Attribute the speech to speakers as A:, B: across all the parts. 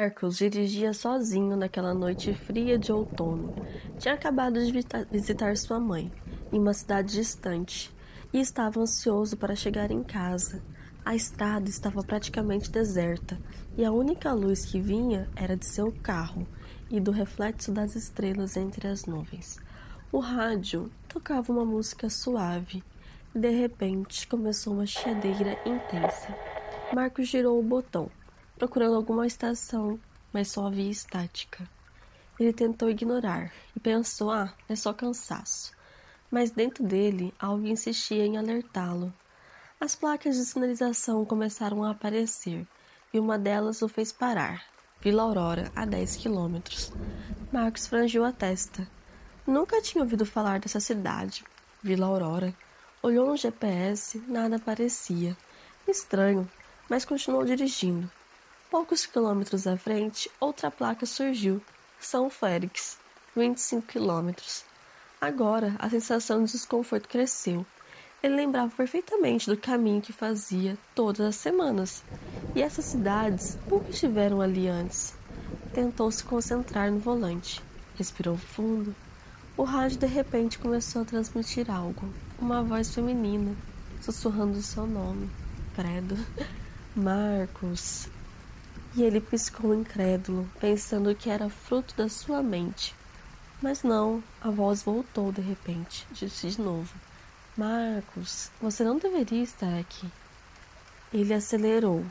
A: Marcos dirigia sozinho naquela noite fria de outono. Tinha acabado de visitar sua mãe, em uma cidade distante, e estava ansioso para chegar em casa. A estrada estava praticamente deserta, e a única luz que vinha era de seu carro e do reflexo das estrelas entre as nuvens. O rádio tocava uma música suave, e de repente começou uma chiadeira intensa. Marcos girou o botão, procurando alguma estação, mas só havia estática. Ele tentou ignorar e pensou: é só cansaço. Mas dentro dele, algo insistia em alertá-lo. As placas de sinalização começaram a aparecer, e uma delas o fez parar. Vila Aurora, a 10 quilômetros. Marcos franziu a testa. Nunca tinha ouvido falar dessa cidade. Vila Aurora. Olhou no GPS, nada aparecia. Estranho, mas continuou dirigindo. Poucos quilômetros à frente, outra placa surgiu. São Félix, 25 quilômetros. Agora, a sensação de desconforto cresceu. Ele lembrava perfeitamente do caminho que fazia todas as semanas. E essas cidades nunca estiveram ali antes. Tentou se concentrar no volante. Respirou fundo. O rádio de repente começou a transmitir algo. Uma voz feminina, sussurrando seu nome. Credo. Marcos. E ele piscou incrédulo, pensando que era fruto da sua mente. Mas não, a voz voltou de repente, disse de novo: Marcos, você não deveria estar aqui. Ele acelerou.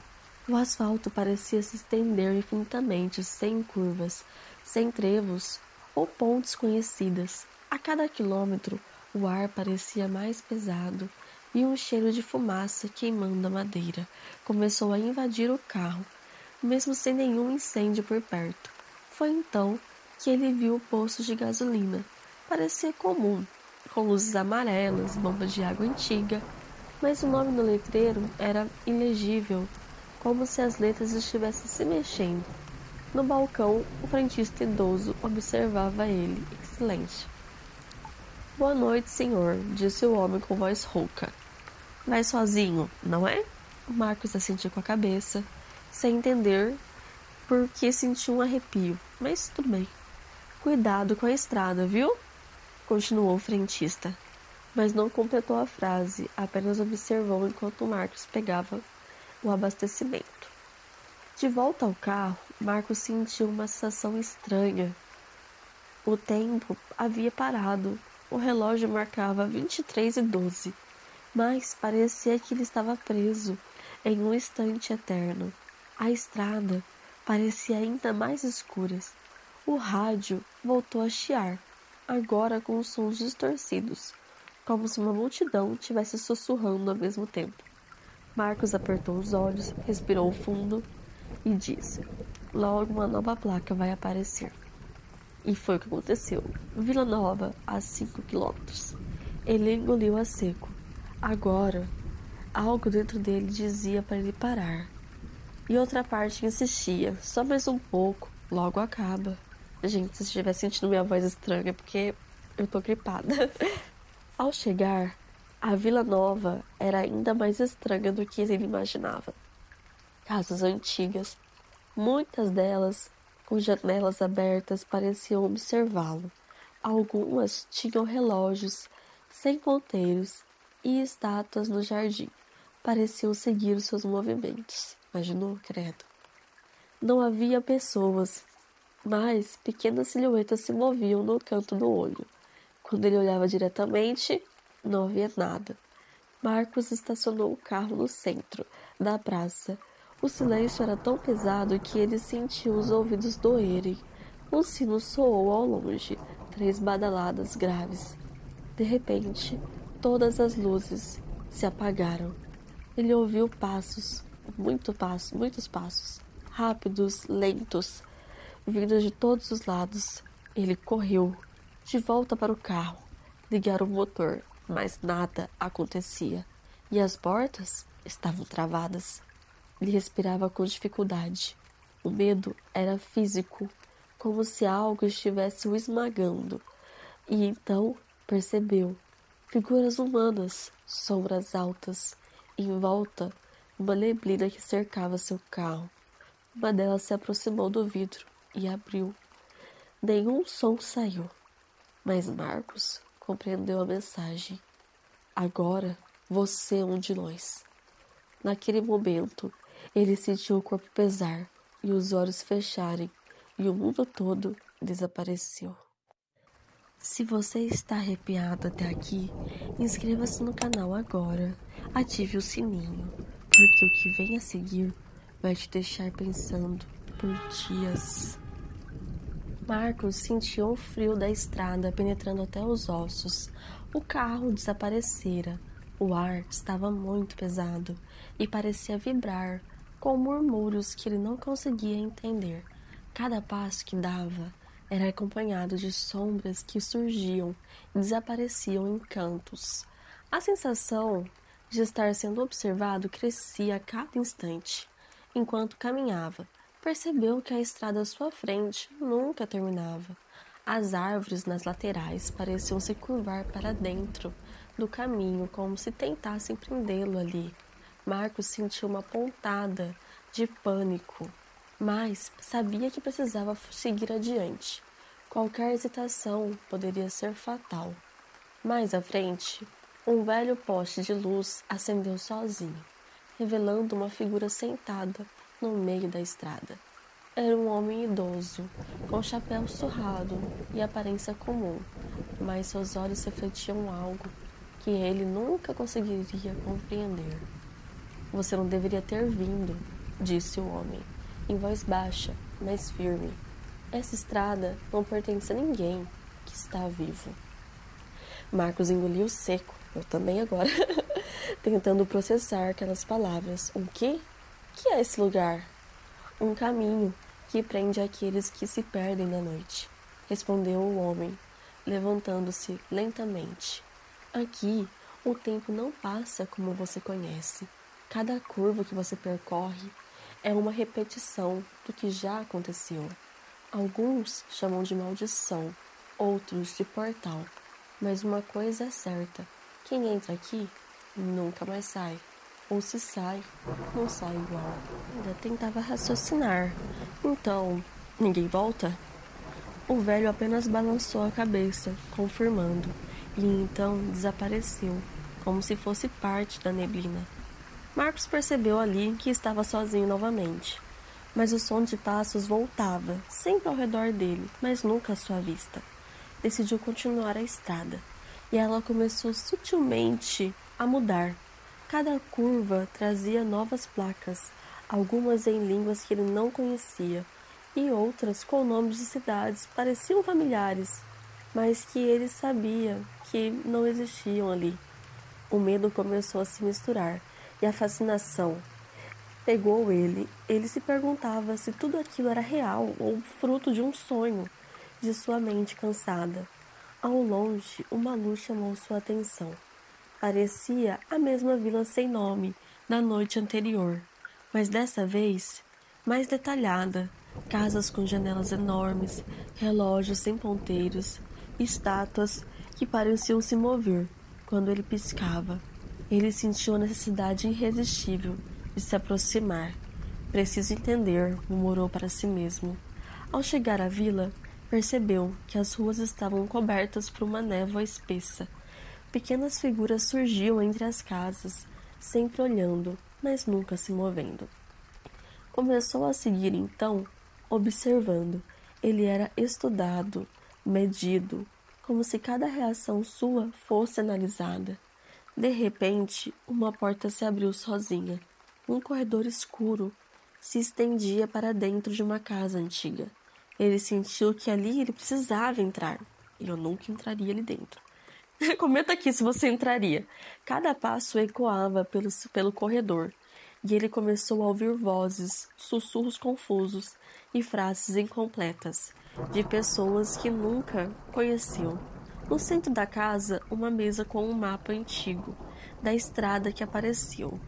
A: O asfalto parecia se estender infinitamente, sem curvas, sem trevos ou pontes conhecidas. A cada quilômetro, o ar parecia mais pesado e um cheiro de fumaça queimando a madeira começou a invadir o carro, mesmo sem nenhum incêndio por perto. Foi então que ele viu o poço de gasolina. Parecia comum, com luzes amarelas, bomba de água antiga, mas o nome no letreiro era ilegível, como se as letras estivessem se mexendo. No balcão, o frentista idoso observava ele, em silêncio. Boa noite, senhor, disse o homem com voz rouca. Vai sozinho, não é? Marcos assentiu com a cabeça, sem entender por que sentiu um arrepio, mas tudo bem. Cuidado com a estrada, viu? Continuou o frentista, mas não completou a frase, apenas observou enquanto Marcos pegava o abastecimento. De volta ao carro, Marcos sentiu uma sensação estranha. O tempo havia parado. O relógio marcava 23h12, mas parecia que ele estava preso em um instante eterno. A estrada parecia ainda mais escura. O rádio voltou a chiar, agora com sons distorcidos, como se uma multidão estivesse sussurrando ao mesmo tempo. Marcos apertou os olhos, respirou fundo e disse: logo uma nova placa vai aparecer. E foi o que aconteceu. Vila Nova, a 5 quilômetros. Ele engoliu a seco. Agora, algo dentro dele dizia para ele parar. E outra parte insistia: só mais um pouco, logo acaba. Gente, se estiver sentindo minha voz estranha, é porque eu tô gripada. Ao chegar, a Vila Nova era ainda mais estranha do que ele imaginava. Casas antigas, muitas delas com janelas abertas, pareciam observá-lo. Algumas tinham relógios sem ponteiros e estátuas no jardim. Pareciam seguir os seus movimentos. Imaginou, credo? Não havia pessoas, mas pequenas silhuetas se moviam no canto do olho. Quando ele olhava diretamente, não havia nada. Marcos estacionou o carro no centro da praça. O silêncio era tão pesado que ele sentiu os ouvidos doerem. Um sino soou ao longe, 3 badaladas graves. De repente, todas as luzes se apagaram. Ele ouviu passos, muitos passos, rápidos, lentos, vindos de todos os lados. Ele correu de volta para o carro, ligaram o motor, mas nada acontecia. E as portas estavam travadas. Ele respirava com dificuldade. O medo era físico, como se algo estivesse o esmagando. E então percebeu figuras humanas, sombras altas, em volta uma neblina que cercava seu carro. Uma delas se aproximou do vidro e abriu. Nenhum som saiu, mas Marcos compreendeu a mensagem. Agora você é um de nós. Naquele momento, ele sentiu o corpo pesar e os olhos fecharem, e o mundo todo desapareceu. Se você está arrepiado até aqui, inscreva-se no canal agora, ative o sininho, porque o que vem a seguir vai te deixar pensando por dias. Marcos sentiu o frio da estrada penetrando até os ossos. O carro desaparecera. O ar estava muito pesado e parecia vibrar com murmúrios que ele não conseguia entender. Cada passo que dava era acompanhado de sombras que surgiam e desapareciam em cantos. A sensação de estar sendo observado crescia a cada instante. Enquanto caminhava, percebeu que a estrada à sua frente nunca terminava. As árvores nas laterais pareciam se curvar para dentro do caminho, como se tentassem prendê-lo ali. Marcos sentiu uma pontada de pânico, mas sabia que precisava seguir adiante. Qualquer hesitação poderia ser fatal. Mais à frente, um velho poste de luz acendeu sozinho, revelando uma figura sentada no meio da estrada. Era um homem idoso, com chapéu surrado e aparência comum, mas seus olhos refletiam algo que ele nunca conseguiria compreender. Você não deveria ter vindo, disse o homem, em voz baixa, mas firme. Essa estrada não pertence a ninguém que está vivo. Marcos engoliu seco, eu também agora, tentando processar aquelas palavras. O quê? Que é esse lugar? Um caminho que prende aqueles que se perdem na noite, respondeu o homem, levantando-se lentamente. Aqui, o tempo não passa como você conhece. Cada curva que você percorre é uma repetição do que já aconteceu. Alguns chamam de maldição, outros de portal. Mas uma coisa é certa, quem entra aqui nunca mais sai. Ou se sai, não sai igual. Ainda tentava raciocinar. Então, ninguém volta? O velho apenas balançou a cabeça, confirmando, e então desapareceu, como se fosse parte da neblina. Marcos percebeu ali que estava sozinho novamente. Mas o som de passos voltava, sempre ao redor dele, mas nunca à sua vista. Decidiu continuar a estrada, e ela começou sutilmente a mudar. Cada curva trazia novas placas, algumas em línguas que ele não conhecia, e outras com nomes de cidades pareciam familiares, mas que ele sabia que não existiam ali. O medo começou a se misturar, e a fascinação pegou ele. Ele se perguntava se tudo aquilo era real ou fruto de um sonho, de sua mente cansada. Ao longe, uma luz chamou sua atenção. Parecia a mesma vila sem nome da noite anterior, mas dessa vez mais detalhada. Casas com janelas enormes, relógios sem ponteiros, estátuas que pareciam se mover quando ele piscava. Ele sentiu a necessidade irresistível de se aproximar. Preciso entender, murmurou para si mesmo. Ao chegar à vila, percebeu que as ruas estavam cobertas por uma névoa espessa. Pequenas figuras surgiam entre as casas, sempre olhando, mas nunca se movendo. Começou a seguir então, observando. Ele era estudado, medido, como se cada reação sua fosse analisada. De repente, uma porta se abriu sozinha. Um corredor escuro se estendia para dentro de uma casa antiga. Ele sentiu que ali ele precisava entrar. Eu nunca entraria ali dentro. Comenta aqui se você entraria. Cada passo ecoava pelo corredor, e ele começou a ouvir vozes, sussurros confusos e frases incompletas, de pessoas que nunca conheceu. No centro da casa, uma mesa com um mapa antigo, da estrada que apareceu.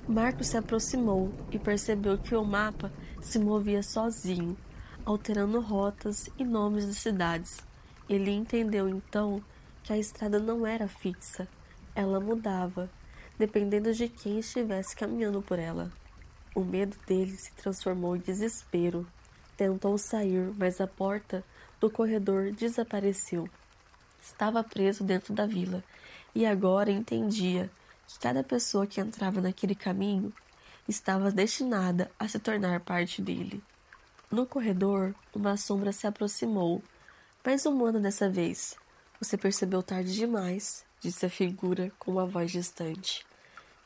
A: Marcos se aproximou e percebeu que o mapa se movia sozinho, alterando rotas e nomes de cidades. Ele entendeu então que a estrada não era fixa, ela mudava, dependendo de quem estivesse caminhando por ela. O medo dele se transformou em desespero. Tentou sair, mas a porta do corredor desapareceu. Estava preso dentro da vila e agora entendia que cada pessoa que entrava naquele caminho estava destinada a se tornar parte dele. No corredor, uma sombra se aproximou, mais humana dessa vez. Você percebeu tarde demais, disse a figura com uma voz distante.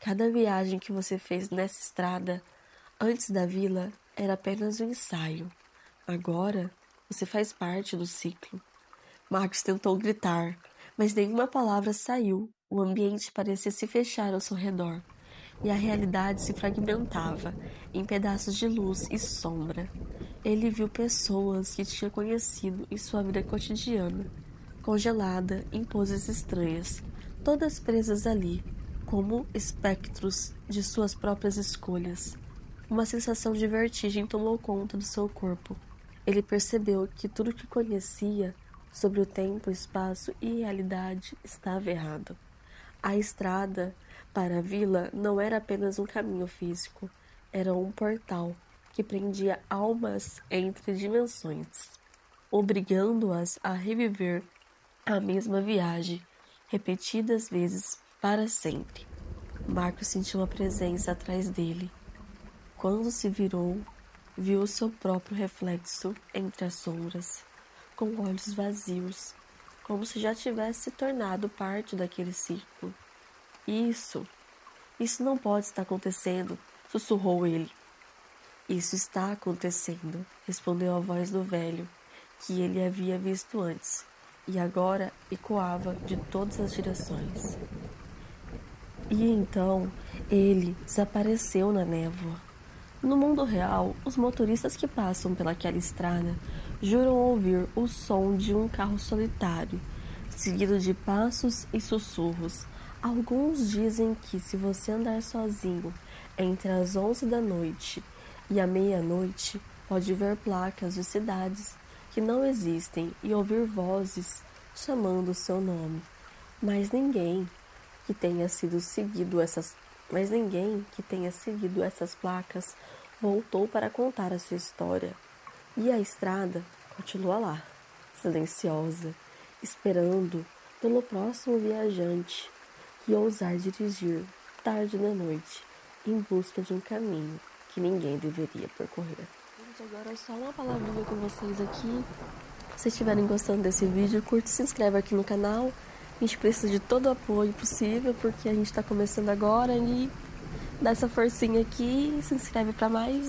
A: Cada viagem que você fez nessa estrada, antes da vila, era apenas um ensaio. Agora, você faz parte do ciclo. Marcos tentou gritar, mas nenhuma palavra saiu. O ambiente parecia se fechar ao seu redor, e a realidade se fragmentava em pedaços de luz e sombra. Ele viu pessoas que tinha conhecido em sua vida cotidiana, congelada em poses estranhas, todas presas ali, como espectros de suas próprias escolhas. Uma sensação de vertigem tomou conta do seu corpo. Ele percebeu que tudo que conhecia sobre o tempo, espaço e realidade estava errado. A estrada para a vila não era apenas um caminho físico, era um portal que prendia almas entre dimensões, obrigando-as a reviver a mesma viagem, repetidas vezes para sempre. Marcos sentiu a presença atrás dele. Quando se virou, viu o seu próprio reflexo entre as sombras, com olhos vazios, como se já tivesse se tornado parte daquele círculo. Isso não pode estar acontecendo, sussurrou ele. Isso está acontecendo, respondeu a voz do velho, que ele havia visto antes, e agora ecoava de todas as direções. E então ele desapareceu na névoa. No mundo real, os motoristas que passam pelaquela estrada juram ouvir o som de um carro solitário, seguido de passos e sussurros. Alguns dizem que se você andar sozinho entre as 11 da noite e a meia-noite, pode ver placas de cidades que não existem e ouvir vozes chamando o seu nome. Mas ninguém que tenha seguido essas placas voltou para contar a sua história. E a estrada continua lá, silenciosa, esperando pelo próximo viajante que ousar dirigir tarde da noite em busca de um caminho que ninguém deveria percorrer. Gente, agora só uma palavrinha com vocês aqui. Se estiverem gostando desse vídeo, curte e se inscreve aqui no canal. A gente precisa de todo o apoio possível, porque a gente está começando agora e dá essa forcinha aqui e se inscreve para mais.